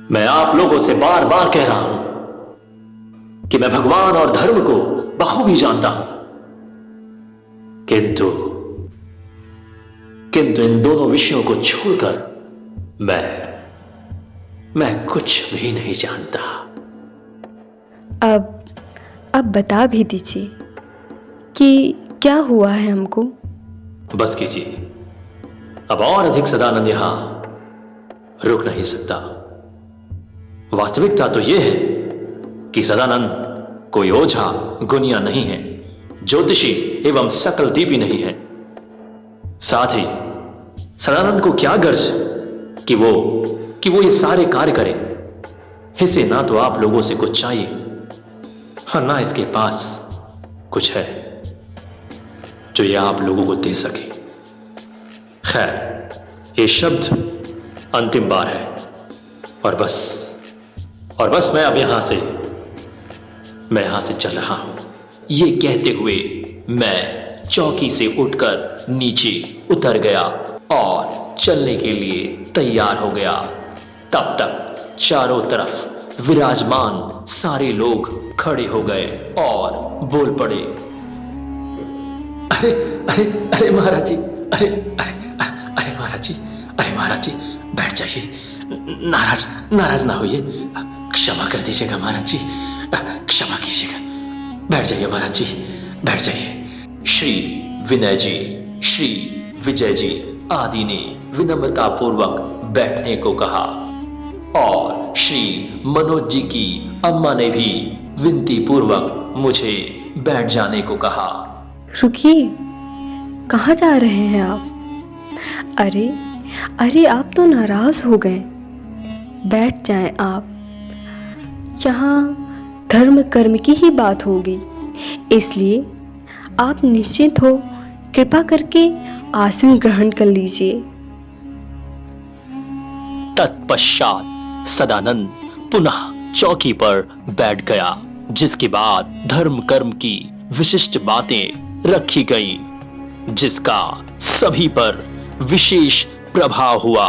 मैं आप लोगों से बार बार कह रहा हूं कि मैं भगवान और धर्म को बखूबी जानता हूं, किंतु इन दोनों विषयों को छोड़कर मैं कुछ भी नहीं जानता। अब बता भी दीजिए कि क्या हुआ है हमको। बस कीजिए, अब और अधिक सदानंद यहां रुक नहीं सकता। वास्तविकता तो यह है कि सदानंद कोई ओझा गुनिया नहीं है, ज्योतिषी एवं सकल दीपी नहीं है। साथ ही सदानंद को क्या गर्ज कि वो ये सारे कार्य करे। इसे ना तो आप लोगों से कुछ चाहिए और ना इसके पास कुछ है जो ये आप लोगों को दे सके। खैर, ये शब्द अंतिम बार है और बस मैं अब यहां से चल रहा हूं। ये कहते हुए मैं चौकी से उठकर नीचे उतर गया और चलने के लिए तैयार हो गया। तब तक चारों तरफ विराजमान सारे लोग खड़े हो गए और बोल पड़े, अरे अरे अरे महाराज जी, अरे अरे महाराज जी, अरे महाराज जी बैठ जाइए, नाराज ना होइए, क्षमा कर दीजिएगा महाराज जी, क्षमा कीजिएगा। बैठ जाइए महाराज जी, बैठ जाइए। श्री विनय जी, श्री विजय जी आदि ने विनम्रता पूर्वक बैठने को कहा और श्री मनोज जी की अम्मा ने भी विनती पूर्वक मुझे बैठ जाने को कहा। रुकिए, कहाँ जा रहे हैं आप? अरे आप तो नाराज हो गए। बैठ जाएं आप। यहाँ धर्म कर्म की ही बात होगी, इसलिए आप निश्चिंत हो, कृपा करके आसन ग्रहण कर लीजिए। तत्पश्चात सदानंद पुनः चौकी पर बैठ गया, जिसके बाद धर्म कर्म की विशिष्ट बातें रखी गईं, जिसका सभी पर विशेष प्रभाव हुआ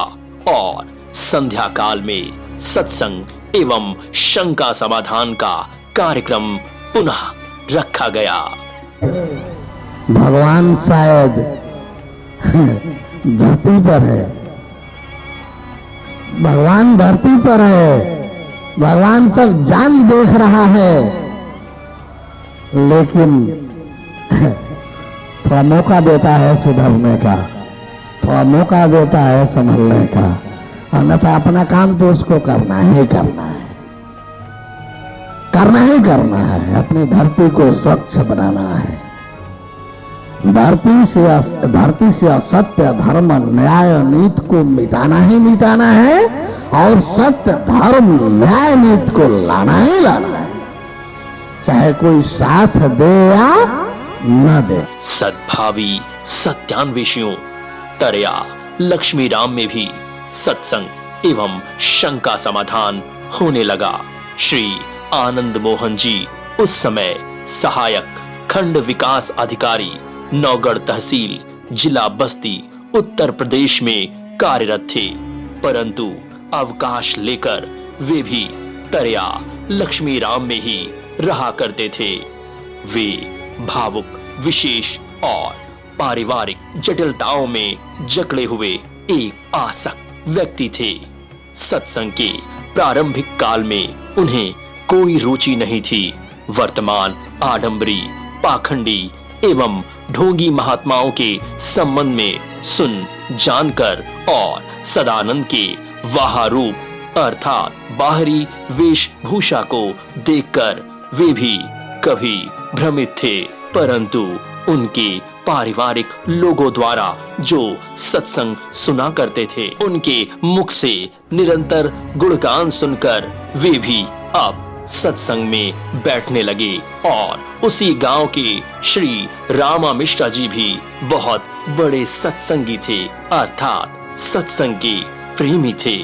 और संध्या काल में सत्संग एवं शंका समाधान का कार्यक्रम पुनः रखा गया। भगवान शायद धरती पर है, भगवान धरती पर है, भगवान सब जान देख रहा है, लेकिन थोड़ा मौका देता है सुधरने का, थोड़ा मौका देता है संभलने का, अन्यथा अपना काम तो उसको करना ही करना है, अपनी धरती को स्वच्छ बनाना है। धरती से असत्य धर्म न्याय नीति को मिटाना ही मिटाना है और सत्य धर्म न्याय नीति को लाना ही लाना है, चाहे कोई साथ दे या न दे। सद्भावी सत्यान्वेषियों तरया लक्ष्मी राम में भी सत्संग एवं शंका समाधान होने लगा। श्री आनंद मोहन जी उस समय सहायक खंड विकास अधिकारी नौगढ़ तहसील जिला बस्ती उत्तर प्रदेश में कार्यरत थे, परंतु अवकाश लेकर वे भी तरया लक्ष्मी राम में ही रहा करते थे। वे भावुक, विशेष और पारिवारिक जटिलताओं में जकड़े हुए एक आसक्त व्यक्ति थे। सत्संग के प्रारंभिक काल में उन्हें कोई रुचि नहीं थी। वर्तमान आडंबरी, पाखंडी एवं ढोंगी महात्माओं के संबंध में सुन जानकर और सदानंद के वाह रूप अर्थात बाहरी वेशभूषा को देखकर वे भी कभी भ्रमित थे, परंतु उनके पारिवारिक लोगों द्वारा जो सत्संग सुना करते थे, उनके मुख से निरंतर गुणगान सुनकर वे भी अब सत्संग में बैठने लगे और उसी गांव के श्री रामा मिश्रा जी भी बहुत बड़े सत्संगी थे, अर्थात सत्संग के प्रेमी थे।